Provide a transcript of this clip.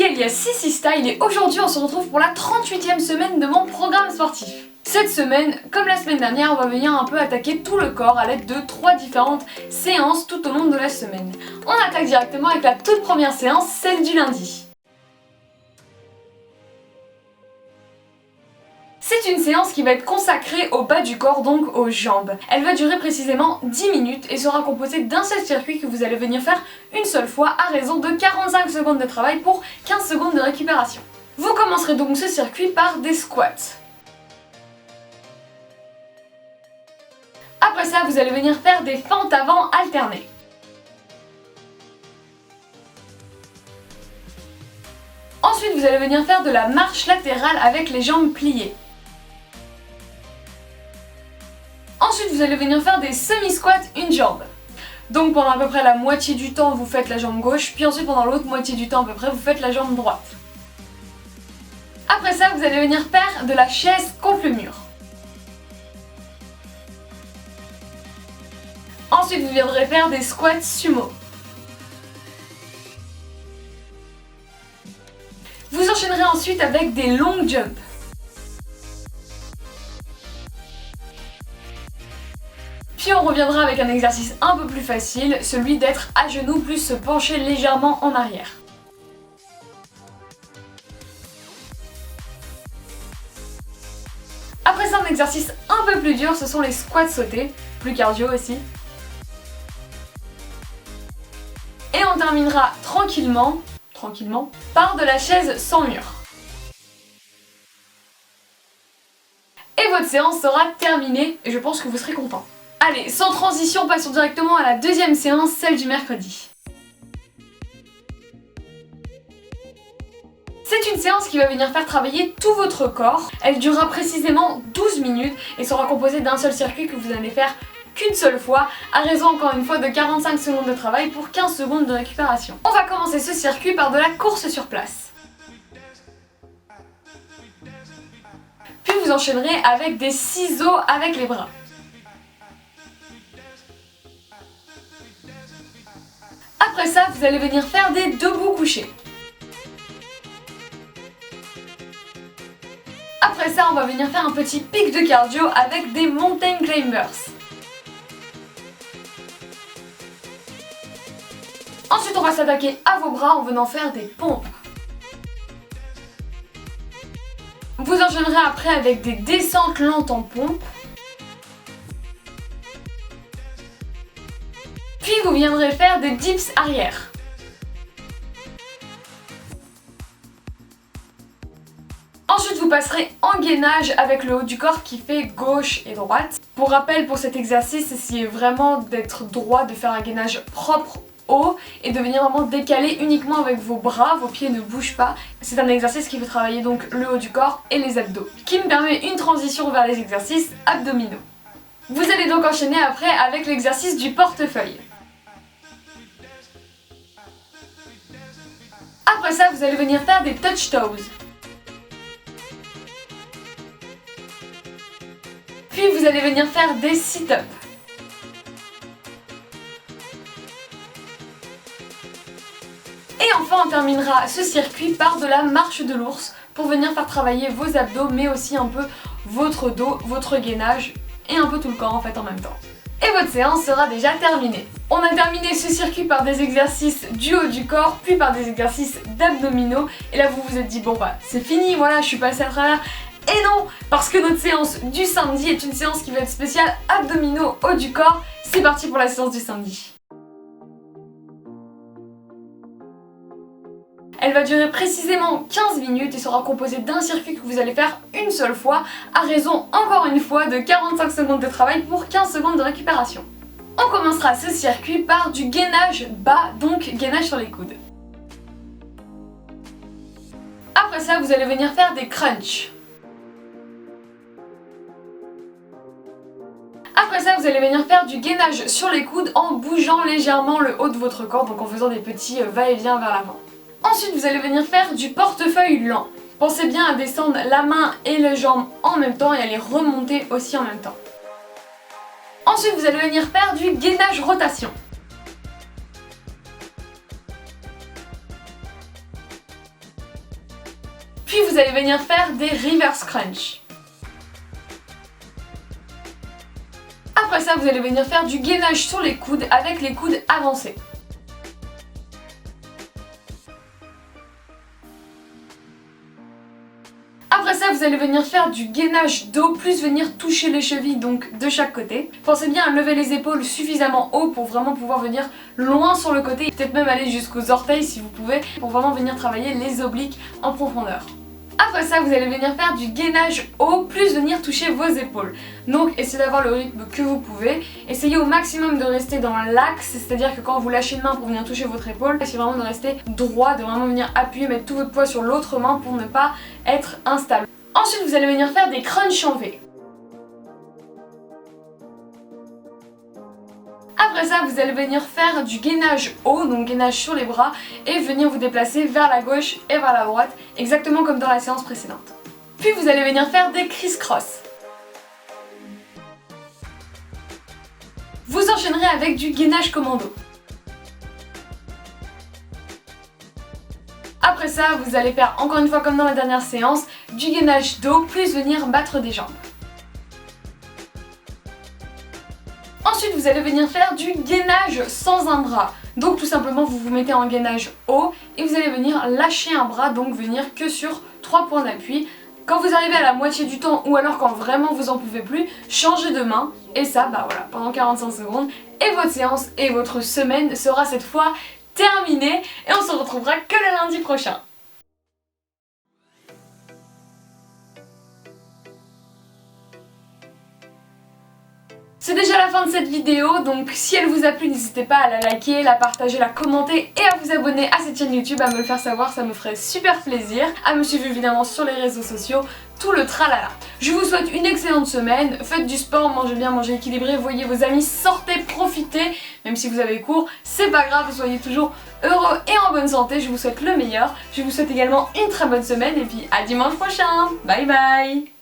alias Sissi Style et aujourd'hui on se retrouve pour la 38e semaine de mon programme sportif. Cette semaine, comme la semaine dernière, on va venir un peu attaquer tout le corps à l'aide de 3 différentes séances tout au long de la semaine. On attaque directement avec la toute première séance, celle du lundi. C'est une séance qui va être consacrée au bas du corps, donc aux jambes. Elle va durer précisément 10 minutes et sera composée d'un seul circuit que vous allez venir faire une seule fois à raison de 45 secondes de travail pour 15 secondes de récupération. Vous commencerez donc ce circuit par des squats. Après ça, vous allez venir faire des fentes avant alternées. Ensuite, vous allez venir faire de la marche latérale avec les jambes pliées. Ensuite, vous allez venir faire des semi-squats une jambe. Donc pendant à peu près la moitié du temps, vous faites la jambe gauche, puis ensuite pendant l'autre moitié du temps à peu près, vous faites la jambe droite. Après ça, vous allez venir faire de la chaise contre le mur. Ensuite, vous viendrez faire des squats sumo. Vous enchaînerez ensuite avec des long jumps. Puis on reviendra avec un exercice un peu plus facile, celui d'être à genoux plus se pencher légèrement en arrière. Après ça, un exercice un peu plus dur, ce sont les squats sautés, plus cardio aussi. Et on terminera tranquillement, par de la chaise sans mur. Et votre séance sera terminée et je pense que vous serez content. Allez, sans transition, passons directement à la deuxième séance, celle du mercredi. C'est une séance qui va venir faire travailler tout votre corps. Elle durera précisément 12 minutes et sera composée d'un seul circuit que vous allez faire qu'une seule fois, à raison encore une fois de 45 secondes de travail pour 15 secondes de récupération. On va commencer ce circuit par de la course sur place. Puis vous enchaînerez avec des ciseaux avec les bras. Après ça, vous allez venir faire des debout couchés. Après ça, on va venir faire un petit pic de cardio avec des mountain climbers. Ensuite, on va s'attaquer à vos bras en venant faire des pompes. Vous enchaînerez après avec des descentes lentes en pompe. Puis vous viendrez faire des dips arrière. Ensuite, vous passerez en gainage avec le haut du corps qui fait gauche et droite. Pour rappel, pour cet exercice, essayez vraiment d'être droit, de faire un gainage propre haut et de venir vraiment décaler uniquement avec vos bras, vos pieds ne bougent pas. C'est un exercice qui veut travailler donc le haut du corps et les abdos, qui me permet une transition vers les exercices abdominaux. Vous allez donc enchaîner après avec l'exercice du portefeuille. Après ça, vous allez venir faire des touch toes. Puis vous allez venir faire des sit-ups. Et enfin, on terminera ce circuit par de la marche de l'ours pour venir faire travailler vos abdos, mais aussi un peu votre dos, votre gainage et un peu tout le corps en fait en même temps. Et votre séance sera déjà terminée. On a terminé ce circuit par des exercices du haut du corps, puis par des exercices d'abdominaux. Et là vous vous êtes dit bon bah c'est fini, voilà, je suis passée à travers. Et non, parce que notre séance du samedi est une séance qui va être spéciale abdominaux, haut du corps. C'est parti pour la séance du samedi. Elle va durer précisément 15 minutes et sera composée d'un circuit que vous allez faire une seule fois, à raison encore une fois de 45 secondes de travail pour 15 secondes de récupération. On commencera ce circuit par du gainage bas, donc gainage sur les coudes. Après ça, vous allez venir faire des crunchs. Après ça, vous allez venir faire du gainage sur les coudes en bougeant légèrement le haut de votre corps, donc en faisant des petits va-et-vient vers l'avant. Ensuite, vous allez venir faire du portefeuille lent. Pensez bien à descendre la main et les jambes en même temps et à les remonter aussi en même temps. Ensuite, vous allez venir faire du gainage rotation. vous allez venir faire des reverse crunch. Après ça, vous allez venir faire du gainage sur les coudes avec les coudes avancés. Après ça, vous allez venir faire du gainage dos plus venir toucher les chevilles, donc de chaque côté. Pensez bien à lever les épaules suffisamment haut pour vraiment pouvoir venir loin sur le côté, peut-être même aller jusqu'aux orteils si vous pouvez, pour vraiment venir travailler les obliques en profondeur. Après ça, vous allez venir faire du gainage haut plus venir toucher vos épaules. Donc essayez d'avoir le rythme que vous pouvez. Essayez au maximum de rester dans l'axe, c'est-à-dire que quand vous lâchez une main pour venir toucher votre épaule, essayez vraiment de rester droit, de vraiment venir appuyer, mettre tout votre poids sur l'autre main pour ne pas être instable. Ensuite, vous allez venir faire des crunchs en V. Après ça, vous allez venir faire du gainage haut, donc gainage sur les bras, et venir vous déplacer vers la gauche et vers la droite, exactement comme dans la séance précédente. Puis vous allez venir faire des criss-cross. Vous enchaînerez avec du gainage commando. Après ça, vous allez faire encore une fois comme dans la dernière séance, du gainage dos, plus venir battre des jambes. Ensuite, vous allez venir faire du gainage sans un bras. Donc tout simplement, vous vous mettez en gainage haut et vous allez venir lâcher un bras, donc venir que sur 3 points d'appui. Quand vous arrivez à la moitié du temps ou alors quand vraiment vous en pouvez plus, changez de main et ça, bah voilà, pendant 45 secondes. Et votre séance et votre semaine sera cette fois terminée et on se retrouvera que le lundi prochain. C'est déjà la fin de cette vidéo, donc si elle vous a plu, n'hésitez pas à la liker, la partager, la commenter et à vous abonner à cette chaîne YouTube, à me le faire savoir, ça me ferait super plaisir. À me suivre évidemment sur les réseaux sociaux, tout le tralala. Je vous souhaite une excellente semaine, faites du sport, mangez bien, mangez équilibré, voyez vos amis, sortez, profitez, même si vous avez cours, c'est pas grave, soyez toujours heureux et en bonne santé, je vous souhaite le meilleur. Je vous souhaite également une très bonne semaine et puis à dimanche prochain, bye bye.